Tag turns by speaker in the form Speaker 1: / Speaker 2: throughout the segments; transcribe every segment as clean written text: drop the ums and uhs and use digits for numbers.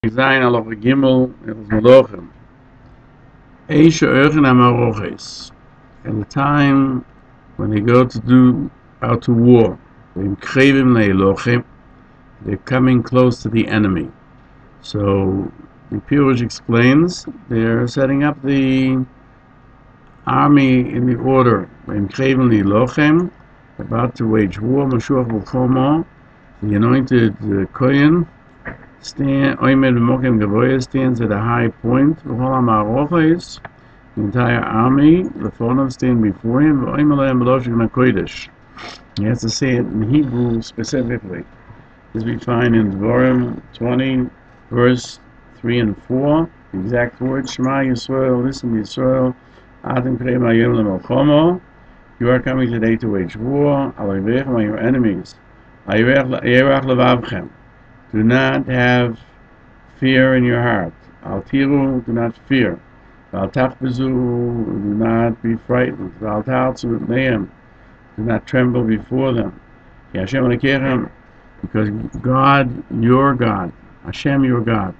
Speaker 1: Zayin Halacha Gimel Hilchos Melochim. Shiurim Moetzes. At the time when they go out to war, they're coming close to the enemy. So the Peirush explains they're setting up the army in the order. About to wage war. The anointed Kohen stands at a high point. The entire army, the Phonom, stand before him. He has to say it in Hebrew specifically. As we find in Dvarim 20, verse 3 and 4, the exact words: Shema Yisrael, listen Yisrael, Atem Krem Hayom Lemelchomo. You are coming today to wage war. Alayvechem are your enemies. Ayerach levavchem. Do not have fear in your heart. Al tiru, do not fear. Al tachbezu, do not be frightened. Al ta'atzu b'neihem, do not tremble before them. Hashem alekechem, because God, your God, Hashem, your God,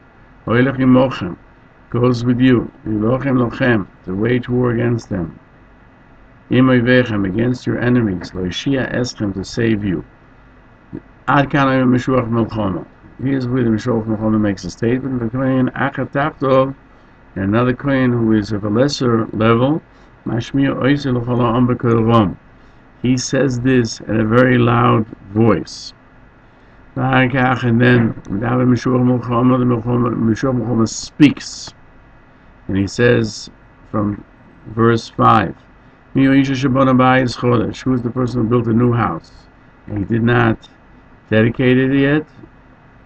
Speaker 1: Oilech imochem, goes with you. Yilochem lochem, to wage war against them. Imoivechem, against your enemies. Loishia eschem, to save you. Ad kana Meshuach Melchoma. Here's where the Meshuach Melchoma makes a statement. The Kohen Achatachto, another Kohen who is of a lesser level, Mashmir Oisel Chala Ambekol. He says this at a very loud voice. And then the Meshuach Melchoma speaks, and he says from verse 5, who is the person who built a new house and he did not dedicate it yet?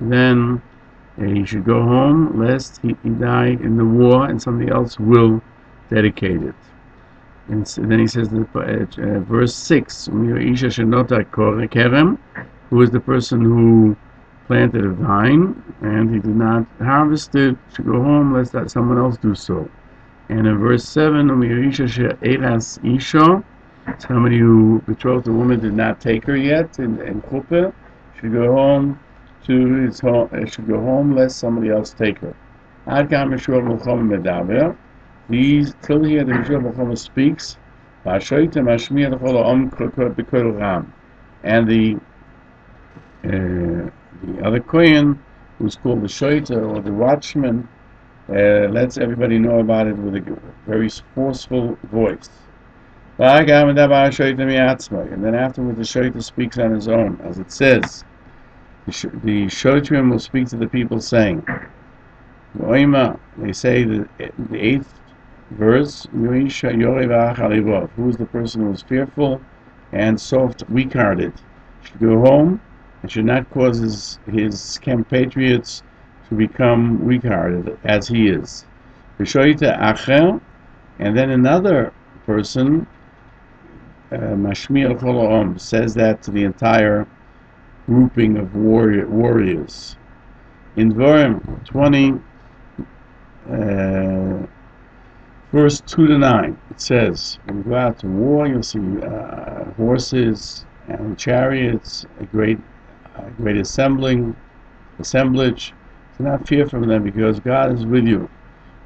Speaker 1: Then he should go home lest he die in the war and somebody else will dedicate it. And then he says verse 6, who is the person who planted a vine and he did not harvest it, should go home lest that someone else do so. And in verse 7, somebody who betrothed a woman did not take her yet in chuppah should go home should go home lest somebody else take her. These till here the Meshuach Melchoma speaks, and the other Kohen, who's called the shoiter or the watchman, lets everybody know about it with a very forceful voice. And then afterwards the shoiter speaks on his own, as it says. The shoitrim will speak to the people, saying, they say the 8th verse, who is the person who is fearful and soft, weak-hearted, should go home and should not cause his compatriots to become weak-hearted as he is. And then another person, Mashmir Chol says that to the entire grouping of warriors. In Dvarim 20, verse 2 to 9, it says, when you go out to war, you'll see horses and chariots, a great assemblage. Do not fear from them, because God is with you,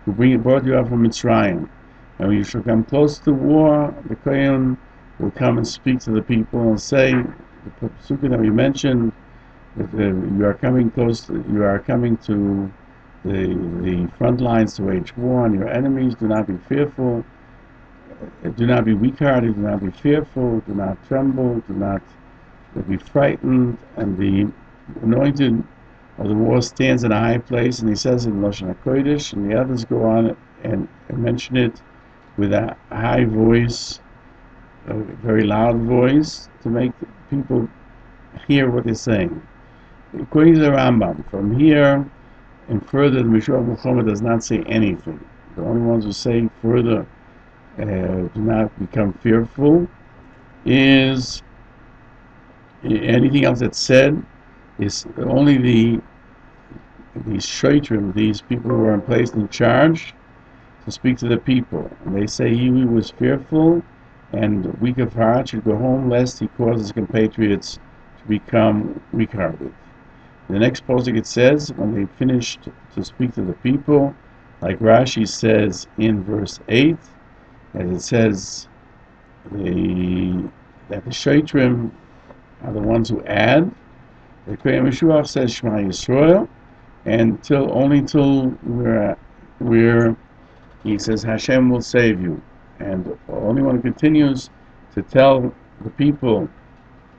Speaker 1: who brought you out from Mitzrayim. And when you shall come close to war, the Kohen will come and speak to the people and say, the Psukim that we mentioned, that you are coming to the front lines to wage war on your enemies. Do not be fearful, do not be weak-hearted, do not be fearful, do not tremble, do not be frightened. And the anointed of the war stands in a high place, and he says it in Lashon HaKodesh, and the others go on and mention it with a high voice, a very loud voice, to make people hear what they're saying. According to the Rambam, from here and further, the Meshuach Melchoma does not say anything. The only ones who say further, do not become fearful, is anything else that's said is only these shoitrim, these people who are placed in charge, to speak to the people. And they say he who was fearful and weak of heart should go home lest he cause his compatriots to become weak-hearted. The next posuk it says, when they finished to speak to the people, like Rashi says in verse 8, as it says that the shiurim are the ones who add. The Kohen Meshuach says Shema Yisrael, and only till where he says Hashem will save you, and only when it continues to tell the people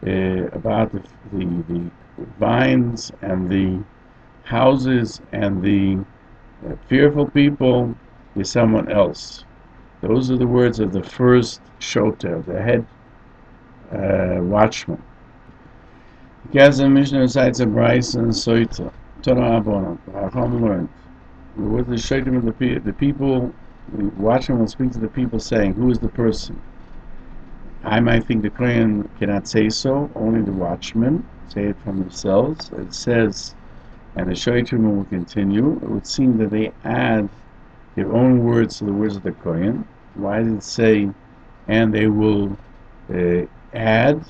Speaker 1: about the vines and the houses and the fearful people is someone else. Those are the words of the first shoter, the head watchman. Gazan Mishnah recites a Bryce and Soita. Torah Abonam. Rambam learned. With the Shiurim of the people, the watchman will speak to the people saying, who is the person? I might think the Kohen cannot say so, only the watchmen say it from themselves. It says, and the Shiurim will continue. It would seem that they add their own words to the words of the Kohen. Why did it say, and they will add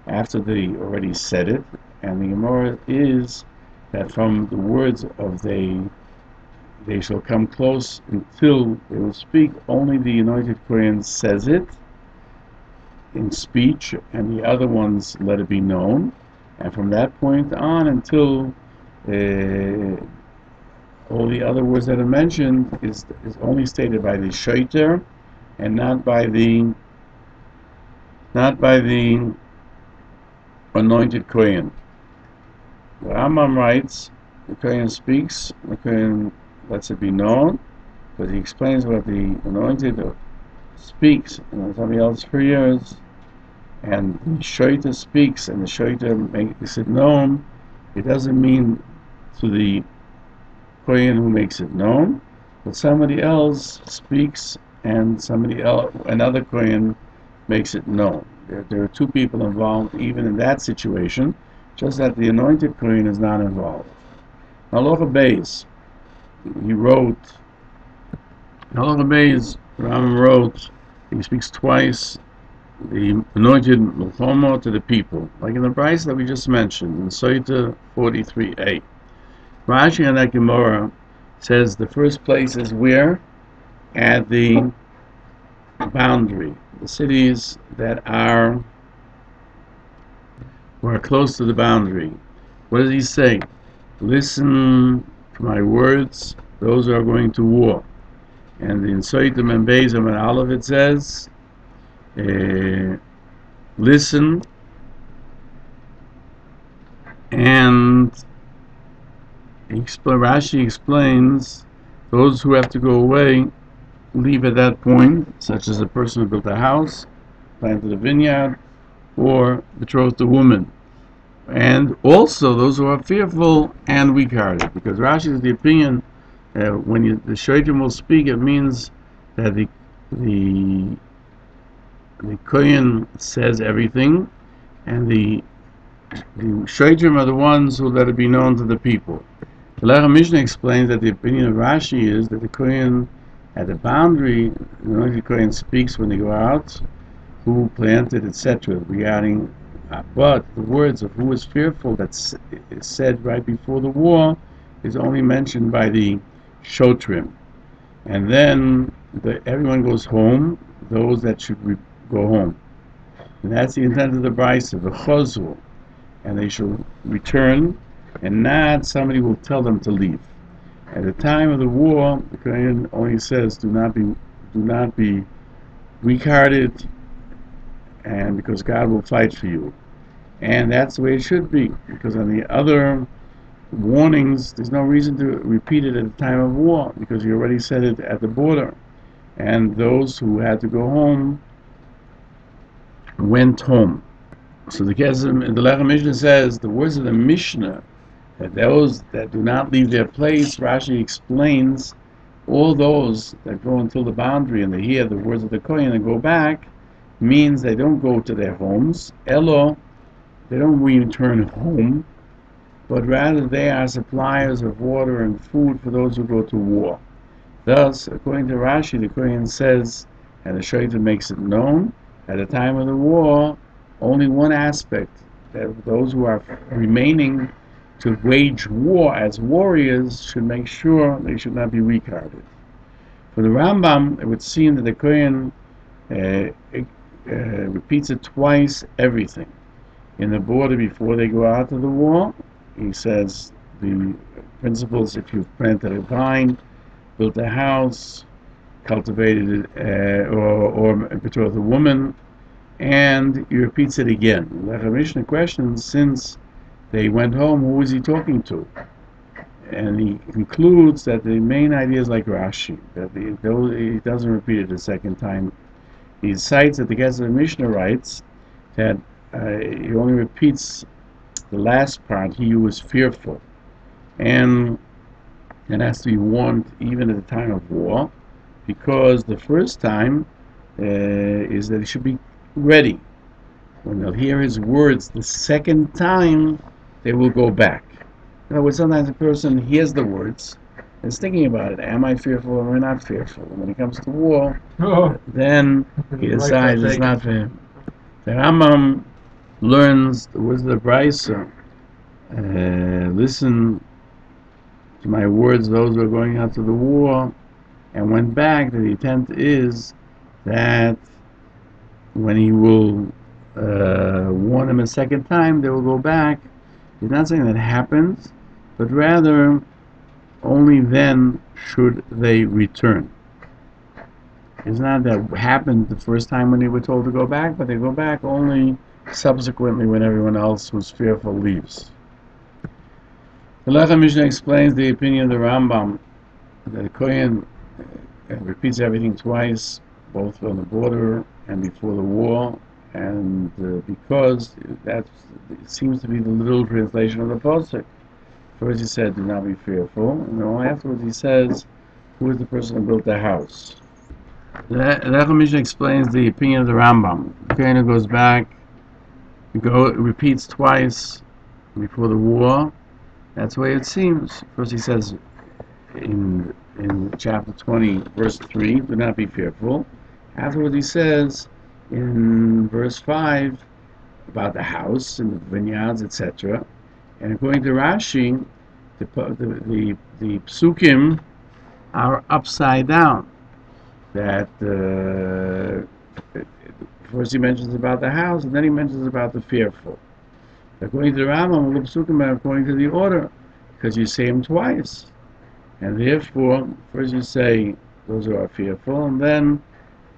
Speaker 1: after they already said it? And the Gemara is that from the words of they shall come close until they will speak, only the anointed Kohen says it in speech, and the other ones let it be known. And from that point on until all the other words that are mentioned is only stated by the shoter and not by the anointed Kohen. The Rambam writes, the Kohen speaks, the Kohen lets it be known, but he explains what the anointed speaks, and somebody else hears, and the shoter speaks, and the shoter makes it known. It doesn't mean to the Kohen who makes it known, but somebody else speaks, and another Kohen makes it known. There are two people involved even in that situation, just that the anointed Kohen is not involved. Halacha Beis, Rambam wrote, he speaks twice, the anointed Melochim to the people, like in the Bryce that we just mentioned, in Soita 43a. Rashi and that Gemara says the first place is where? At the boundary. The cities that are close to the boundary. What does he say? Listen to my words, those who are going to war. And in Soitim and Beizam and Aleph it says, listen, and Rashi explains those who have to go away leave at that point, such as a person who built a house, planted a vineyard, or betrothed a woman. And also those who are fearful and weak-hearted, because Rashi is the opinion when the Shiurim will speak, it means that the Kohen says everything, and the Shiurim are the ones who let it be known to the people. The Halacha Mishnah explains that the opinion of Rashi is that the Kohen at the boundary, the anointed Kohen speaks when they go out, who planted, etc. regarding, but the words of who is fearful that's said right before the war is only mentioned by the Shotrim. And then everyone goes home, those that should go home. And that's the intent of the Bryce of the Chazul. And they shall return, and not somebody will tell them to leave. At the time of the war, the Kohen only says, do not be weak-hearted, and because God will fight for you. And that's the way it should be, because on the other warnings, there's no reason to repeat it at the time of war, because you already said it at the border. And those who had to go home went home. So the Halacha Mishnah says, the words of the Mishnah, that those that do not leave their place, Rashi explains, all those that go until the boundary and they hear the words of the Kohen and go back, means they don't go to their homes, Elo, they don't return home, but rather they are suppliers of water and food for those who go to war. Thus, according to Rashi, the Kohen says, and the Shoiter makes it known, at the time of the war, only one aspect, that those who are remaining to wage war as warriors should make sure they should not be weak-hearted. For the Rambam, it would seem that the Kohen repeats it twice, everything. In the border before they go out to the war, he says the principles: if you've planted a vine, built a house, cultivated or betrothed a woman, and he repeats it again. The Mishnah questions, since they went home, who was he talking to? And he concludes that the main idea is like Rashi, that he doesn't repeat it a second time. He cites that the guest of the Mishnah writes that he only repeats the last part, he who was fearful, and it has to be warned even at the time of war, because the first time is that he should be ready. When they'll hear his words the second time, they will go back. In other words, sometimes a person hears the words and is thinking about it. Am I fearful or am I not fearful? And when it comes to war, then he decides it's not for him. The Rambam learns the words of the Brisa. Listen to my words, those who are going out to the war, and went back. The intent is that when he will warn them a second time, they will go back. He's not saying that happens, but rather only then should they return. It's not that happened the first time when they were told to go back, but they go back only subsequently when everyone else who's fearful leaves. The Halacha Mishnah explains the opinion of the Rambam that the Kohen repeats everything twice, both on the border and before the war, and because that seems to be the literal translation of the pasuk. First he said, "Do not be fearful," and then afterwards he says, "Who is the person who built the house?" The Halacha Mishnah explains the opinion of the Rambam. The Kohen goes back, repeats twice before the war. That's the way it seems. First he says in chapter 20, verse 3, "Do not be fearful." Afterwards he says in verse 5 about the house and the vineyards, etc. And according to Rashi, the psukim are upside down. That first he mentions about the house, and then he mentions about the fearful. According to the Rambam, the psukim are according to the order, because you say them twice. And therefore, first you say those who are fearful, and then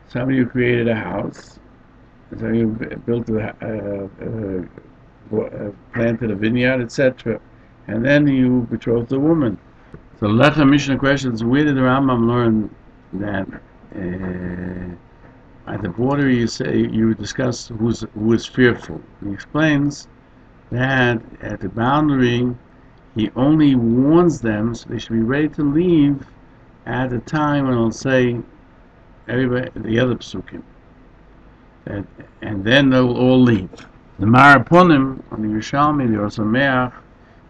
Speaker 1: somebody who created a house, somebody who built planted a vineyard, etc. And then you betrothed a woman. So Halacha Mishnah questions, where did the Rambam learn that at the border you discuss who is fearful? He explains that at the boundary he only warns them so they should be ready to leave at the time when he'll say everybody, the other psukim, and then they'll all leave. The Maraponim on the Yerushalmi, the Hilchos Yesodei HaTorah,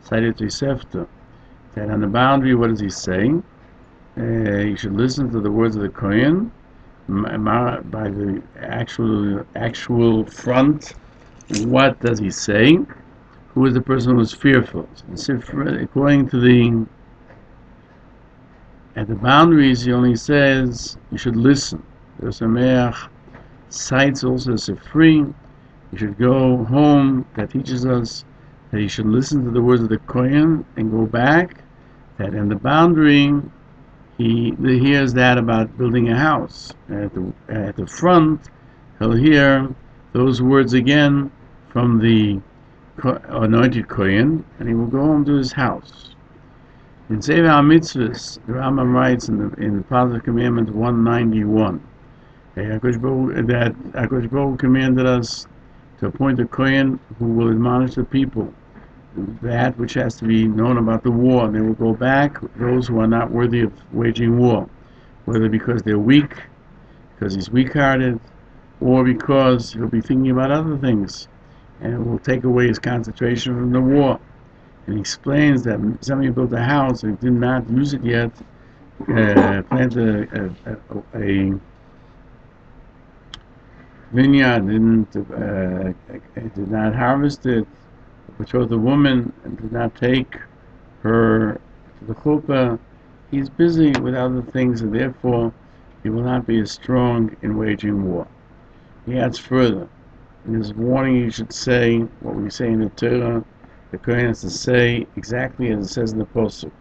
Speaker 1: cited Tosefta, that on the boundary, what does he say? You should listen to the words of the Kohen by the actual front. What does he say? Who is the person who is fearful? According to at the boundaries, he only says you should listen. The Hilchos Yesodei HaTorah cites also as a free. You should go home. That teaches us that you should listen to the words of the Kohen and go back. That in the boundary, he hears that about building a house. At the front, he'll hear those words again from the anointed Kohen, and he will go home to his house. In Sefer HaMitzvahs, the Rambam writes in the Positive Commandment 191 that HaKadosh Baruch Hu commanded us to appoint a Kohen who will admonish the people that which has to be known about the war, and they will go back those who are not worthy of waging war, whether because they're weak, because he's weak-hearted, or because he'll be thinking about other things, and it will take away his concentration from the war. And he explains that somebody built a house and did not use it yet, planted a vineyard, did not harvest it, betrothed woman and did not take her to the chuppah, he's busy with other things, and therefore he will not be as strong in waging war. He adds further, in his warning he should say what we say in the Torah. The Kohen has to say exactly as it says in the Pasuk,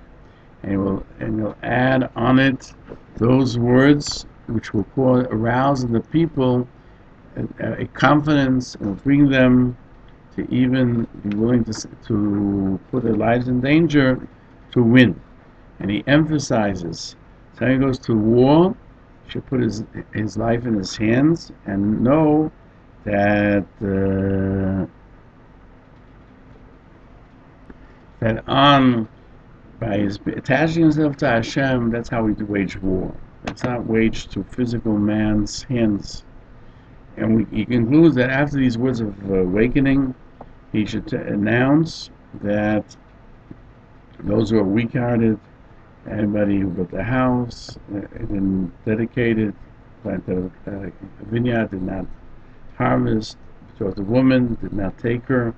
Speaker 1: and he'll add on it those words which will arouse in the people a confidence and bring them to even be willing to put their lives in danger to win. And he emphasizes, so he goes to war, he should put his life in his hands and know that by his attaching himself to Hashem, that's how we wage war. It's not waged to physical man's hands. And he concludes that after these words of awakening, he should announce that those who are weak-hearted, anybody who built a house, and dedicated, planted a vineyard, did not harvest, betrothed a woman, did not take her,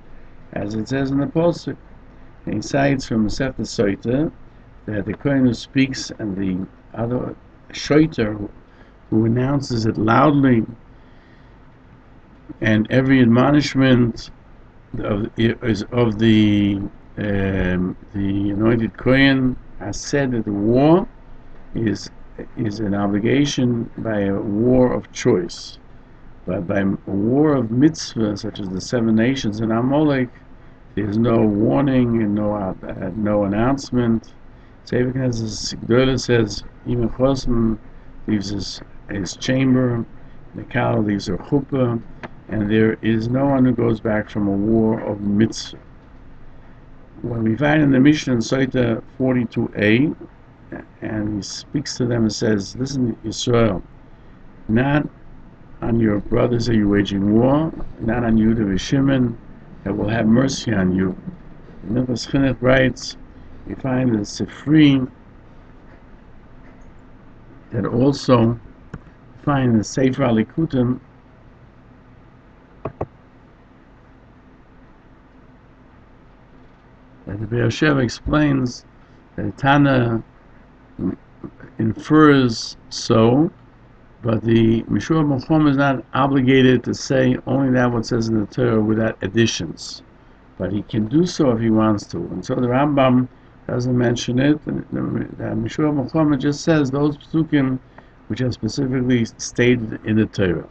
Speaker 1: as it says in the Pasuk. And he cites from Masechta Soita that the Kohen who speaks and the other shoiter who announces it loudly, and every admonishment of the anointed Kohen has said that the war is an obligation by a war of choice. But by a war of mitzvah, such as the 7 nations in Amalek, there's no warning and no announcement. Sefer Knesset Godol says, even Chosman leaves his chamber, Nekal leaves her chuppah, and there is no one who goes back from a war of mitzvah. When we find in the Mishnah in Soita 42a, and he speaks to them and says, listen, Yisrael, not on your brothers are you waging war, not on you, the Rishimon, that will have mercy on you. Hilchos Chinuch writes, we find in Sifri that also find the Sefer Alikutim that the Be'er explains that Tana infers so, but the Mishur Machon is not obligated to say only that what says in the Torah without additions, but he can do so if he wants to. And so the Rambam doesn't mention it. The Mishur Machon just says those psukim which are specifically stated in the Torah.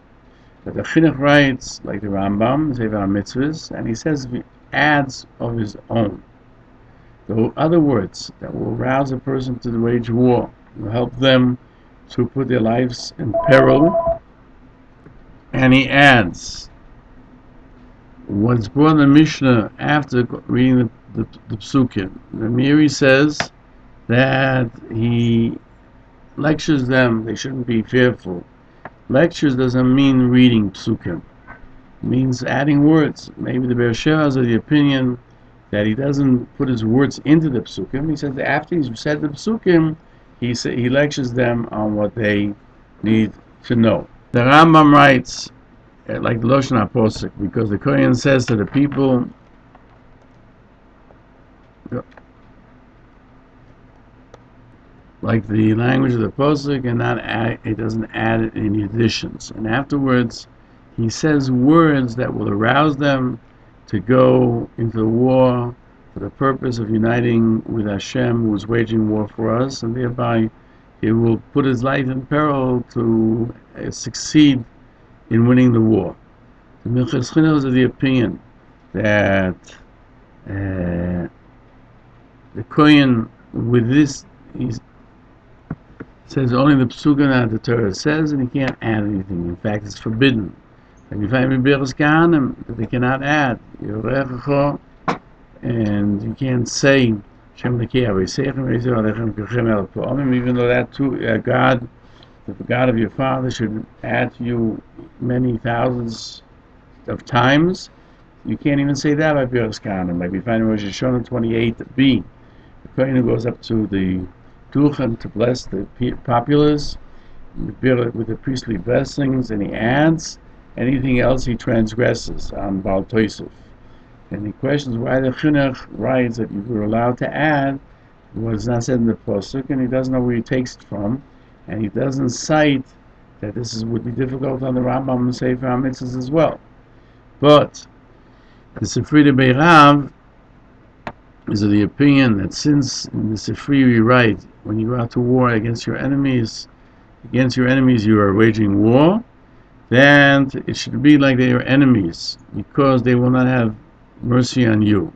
Speaker 1: But the Chinuch writes, like the Rambam, Sefer HaMitzvahs, and he says he adds of his own. The other words that will rouse a person to the wage war, will help them to put their lives in peril. And he adds what's brought in the Mishnah after reading the psukim. The Meiri says that he lectures them, they shouldn't be fearful. Lectures doesn't mean reading psukim. It means adding words. Maybe the Be'er Sheva has the opinion that he doesn't put his words into the psukim. He says that after he's said the psukim, he lectures them on what they need to know. The Rambam writes, like the Loshen HaPosek, because the Kohen says to the people, like the language of the Posek, and it doesn't add any additions. And afterwards, he says words that will arouse them to go into the war for the purpose of uniting with Hashem, who is waging war for us, and thereby he will put his life in peril to succeed in winning the war. The Hilchos Chinuch is of the opinion that the Kohen, with this, he says only the psukim that the Torah says, and he can't add anything. In fact, it's forbidden. And you find in Be'er Kahanim that they cannot add, and you can't say, even though that too, God, the God of your father should add to you many thousands of times, you can't even say that by Be'er Kahanim. Like we find in Rosh Hashanah 28b, the Kohen who goes up to the Dulchan to bless the populace with the priestly blessings, and he adds anything else he transgresses on Baal Tosef. And he questions why the Chinuch writes that you were allowed to add was not said in the Pasuk, and he doesn't know where he takes it from, and he doesn't cite that this would be difficult on the Rambam and Sefer HaMitzvahs as well. But the Sifri de Beirav is of the opinion that since in the Sifri we write, when you go out to war against your enemies you are waging war, then it should be like they are enemies, because they will not have mercy on you.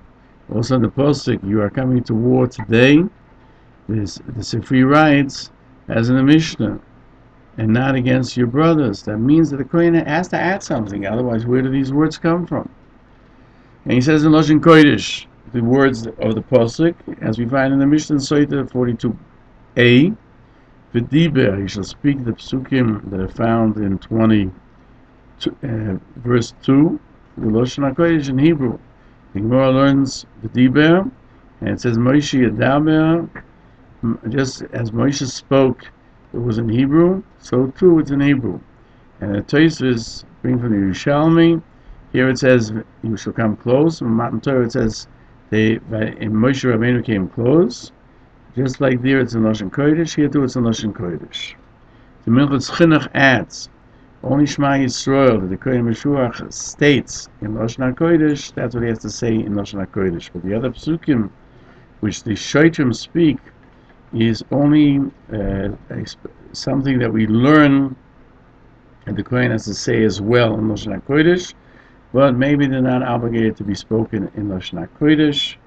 Speaker 1: Also in the Pasuk, you are coming to war today, the Sifri writes, as in the Mishnah, and not against your brothers. That means that the Kohen has to add something, otherwise where do these words come from? And he says in Lashon Kodesh, the words of the Pasuk, as we find in the Mishnah Soita 42a, V'diber, he shall speak the Psukim that are found in 20, verse 2, the Lashon HaKodesh in Hebrew. The Gemara learns the Diber, and it says Moshe Yadaber, just as Moshe spoke, it was in Hebrew, so too it's in Hebrew. And the Tosfos bring from the Yerushalmi, here it says, you shall come close. In Matan Torah it says, in Moshe Rabbeinu came close. Just like there it's in Lashon Kodesh, here too it's in Lashon Kodesh. The Hilchos Chinuch adds, only Shema Yisrael, that the Kohen Meshuach states in Lashon HaKodesh, that's what he has to say in Lashon HaKodesh. But the other Psukim, which the Shoitrim speak, is only something that we learn, and the Kohen has to say as well in Lashon HaKodesh, but maybe they're not obligated to be spoken in Lashon HaKodesh.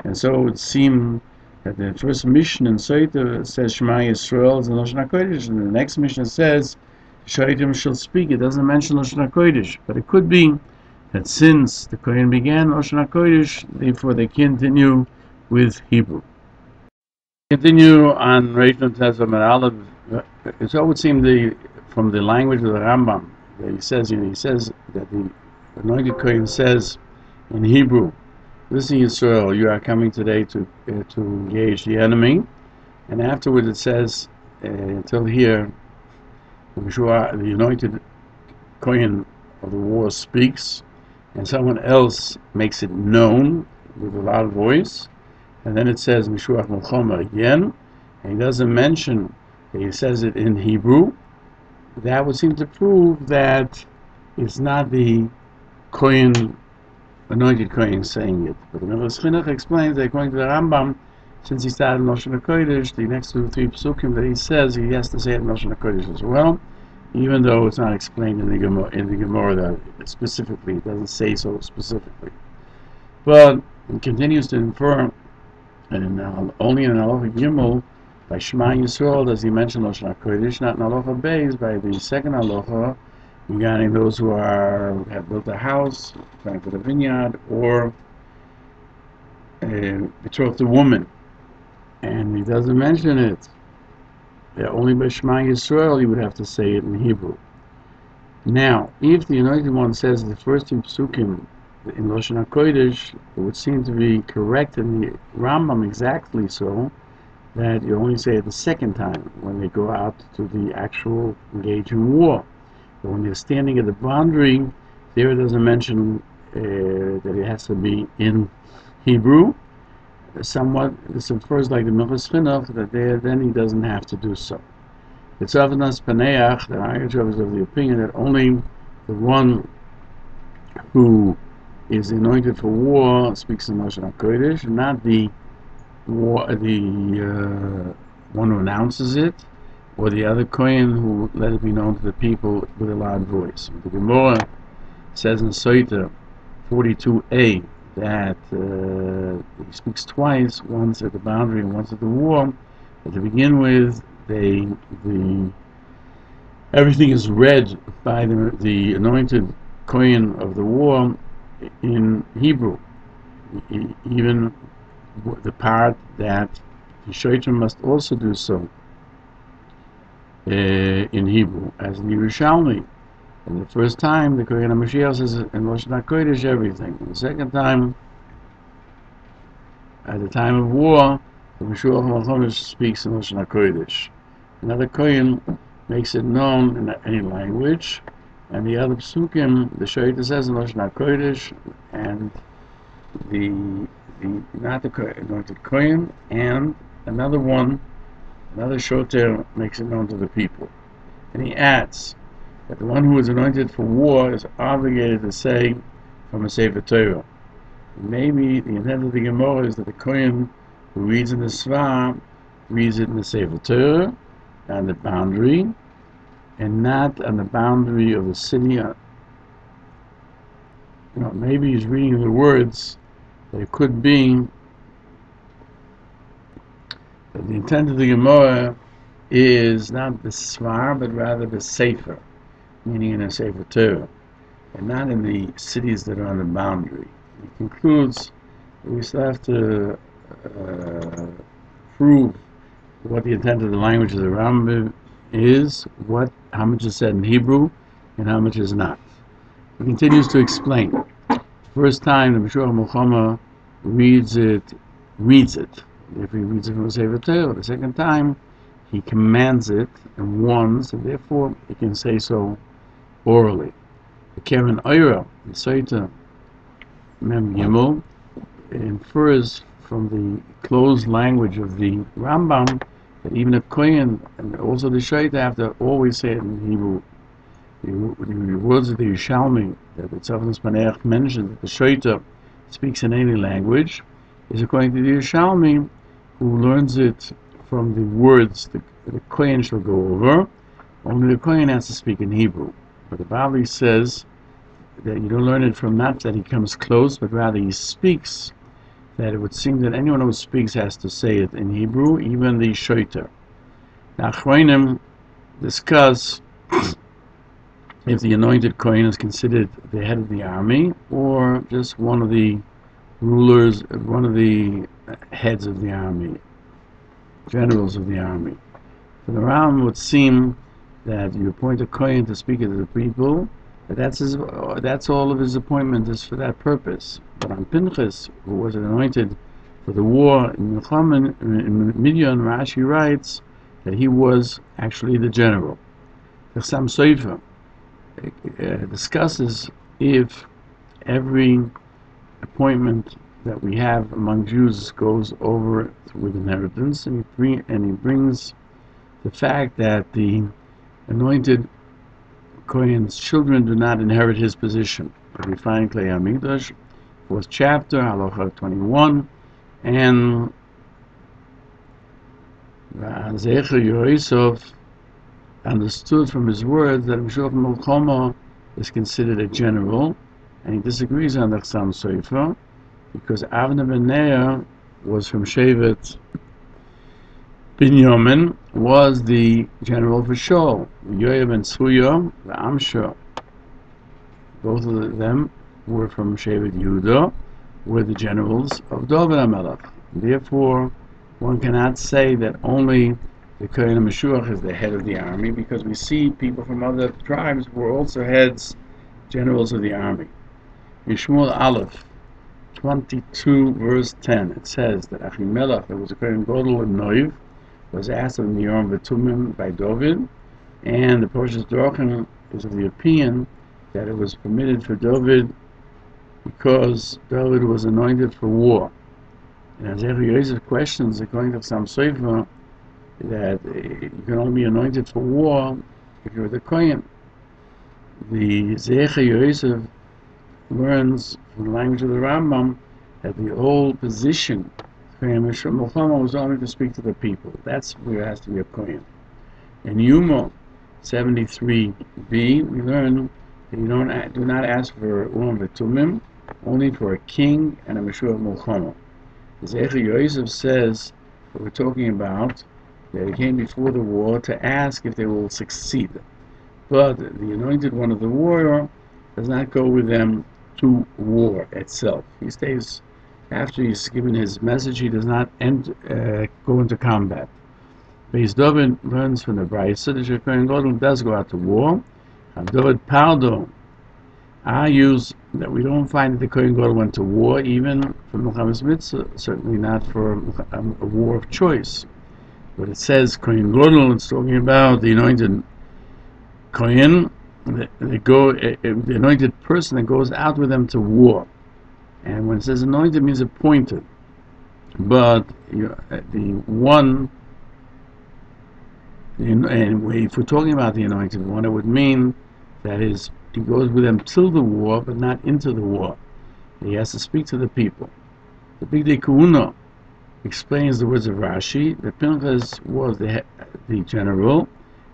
Speaker 1: And so it would seem that the first mission in Soita says Shema Yisrael is in Lashon HaKodesh, and the next mission says Shoitim shall speak. It doesn't mention Lashon HaKodesh, but it could be that since the Kohen began Lashon HaKodesh, therefore they continue with Hebrew. Continue on narration of Aleph. So it would seem from the language of the Rambam that he says that the anointed Kohen says in Hebrew, listen, Yisrael, you are coming today to engage the enemy, and afterwards it says until here, the anointed Kohen of the war speaks, and someone else makes it known with a loud voice, and then it says Mishuach Melchoma again, and he doesn't mention that he says it in Hebrew. That would seem to prove that it's not the Kohen, anointed Kohen saying it. But the Hilchos Chinuch explains that according to the Rambam, since he started in Lashon HaKodesh, the next 2 or 3 psukim that he says, he has to say it in Lashon HaKodesh as well, even though it's not explained in the Gemara that specifically, it doesn't say so specifically. But it continues to infer, and only in Halacha Gimel, by Shema Yisrael does he mention Lashon HaKodesh, not in Halacha Beis, by the second Halacha, regarding those who have built a house, planted a vineyard, or betrothed a woman. And he doesn't mention it. Only by Shema Yisrael you would have to say it in Hebrew. Now, if the Anointed One says the first 2 psukim in Lashon HaKodesh, it would seem to be correct in the Rambam exactly so, that you only say it the second time, when they go out to the actual engage in war. But when they're standing at the boundary, there it doesn't mention that it has to be in Hebrew. Somewhat, this infers like the Hilchos Chinuch, that then he doesn't have to do so. The Tzavanas Paneach, the Ayatollah is of the opinion that only the one who is anointed for war speaks in Lashon HaKodesh, not the one who announces it, or the other Kohen who let it be known to the people with a loud voice. The Gemara says in Soita 42a that he speaks twice, once at the boundary and once at the war. But to begin with, everything is read by the anointed Kohen of the war in Hebrew, even the part that the Shoitrim must also do so in Hebrew, as in Yerushalmi. And the first time, the Kohen HaMashiach says in Lashon HaKodesh everything. And the second time, at the time of war, the Meshuach Melchoma speaks in Lashon HaKodesh. Another Kohen makes it known in any language, and the other psukim, the Shoita says in Lashon HaKodesh, and the not the anointed Kohen, and another shoter makes it known to the people. And he adds that the one who is anointed for war is obligated to say from a Sefer Torah. Maybe the intent of the Gemara is that the Kohen who reads in the Svar reads it in the Sefer Torah on the boundary, and not on the boundary of the city. Maybe he's reading the words, but it could be that the intent of the Gemara is not the Svar, but rather the Sefer, meaning in a Sefer Torah, and not in the cities that are on the boundary. He concludes that we still have to prove what the intent of the language of the Rambam is, how much is said in Hebrew, and how much is not. He continues to explain. The first time the Machon Nesher reads it, if he reads it from a Sefer Torah. The second time, he commands it and warns, and therefore he can say so orally. The Keren Oira, the Soita Mem Gimel, infers from the closed language of the Rambam that even a Kohen and also the Shaita have to always say it in Hebrew. The words of the Yerushalmi that the Tzavnas Paneach mentioned that the Shaita speaks in any language is according to the Yerushalmi, who learns it from the words the Kohen shall go over. Only the Kohen has to speak in Hebrew. But the Bavli says that you don't learn it from not that he comes close, but rather he speaks, that it would seem that anyone who speaks has to say it in Hebrew, even the Shoiter. Now, Achronim discuss if the anointed Kohen is considered the head of the army, or just one of the rulers, one of the heads of the army, generals of the army. For the Rambam would seem that you appoint a Kohen to speak to the people, but that's all of his appointment is for that purpose. But on Pinchas, who was anointed for the war in Melochim, in Midian, Rashi writes that he was actually the general. The Sam Sofer discusses if every appointment that we have among Jews goes over with inheritance, and he brings the fact that the anointed Kohen's children do not inherit his position. We find Klei HaMikdash, 4th chapter, Halacha 21, and Zecher Yosef understood from his words that Mishloach Melchama is considered a general, and he disagrees on the Chassam Sofer, because Avner ben Ner was from Shevet Binyamin, was the general for Shaul. Yoav and Tzruya, the Amshah, both of them were from Shevet Yehuda, were the generals of David HaMelech. Therefore, one cannot say that only the Kohen HaMashiach is the head of the army, because we see people from other tribes who were also heads, generals of the army. In Shmuel Aleph 22, verse 10, it says that Achimelech, there was a Kohen Godol in Noiv, was asked of Niram V'Tumim by David, and the Peirush HaMeir is of the opinion that it was permitted for David because David was anointed for war. And as every Yosef questions, according to some Sofer, that you can only be anointed for war if you're the Kohen. The Zecher Yosef learns from the language of the Rambam that the old position Muhammad was only to speak to the people. That's where it has to be a Kohen. In Yuma 73b, we learn that you do not ask for Ulam V'Tumim, only for a king and a Meshua Muhammad. Zecher Yosef says that we're talking about that he came before the war to ask if they will succeed. But the anointed one of the warrior does not go with them to war itself. He stays. After he's given his message, he does not go into combat. Beis David learns from the Brayso that Kohen Godol does go out to war. And David Pardo argues that we don't find that the Kohen Godol went to war, even for Milchamas Mitzvah, certainly not for a war of choice. But it says Kohen Godol, it's talking about the anointed Kohen, the anointed person that goes out with them to war. And when it says anointed, it means appointed. But and if we're talking about the anointed one, it would mean that he goes with them till the war, but not into the war. He has to speak to the people. The Big Day Kahuna explains the words of Rashi that Pinchas was the general.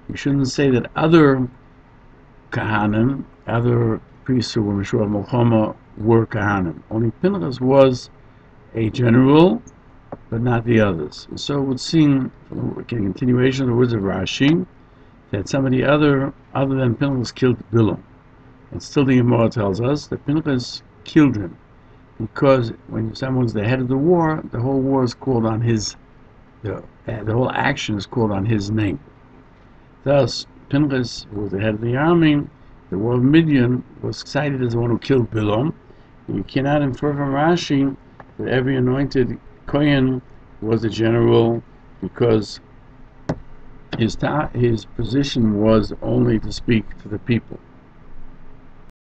Speaker 1: You shouldn't say that other Kahanim, other priests who were Meshua Melchama, were Kahanim. Only Pinchas was a general, but not the others. And so it would seem, from a continuation of the words of Rashi, that somebody other than Pinchas killed Bilam. And still the Gemara tells us that Pinchas killed him, because when someone's the head of the war, the whole war is called on his, the whole action is called on his name. Thus, Pinchas, who was the head of the army, the war of Midian, was cited as the one who killed Bilam. You cannot infer from Rashi that every anointed Kohen was a general, because his position was only to speak to the people.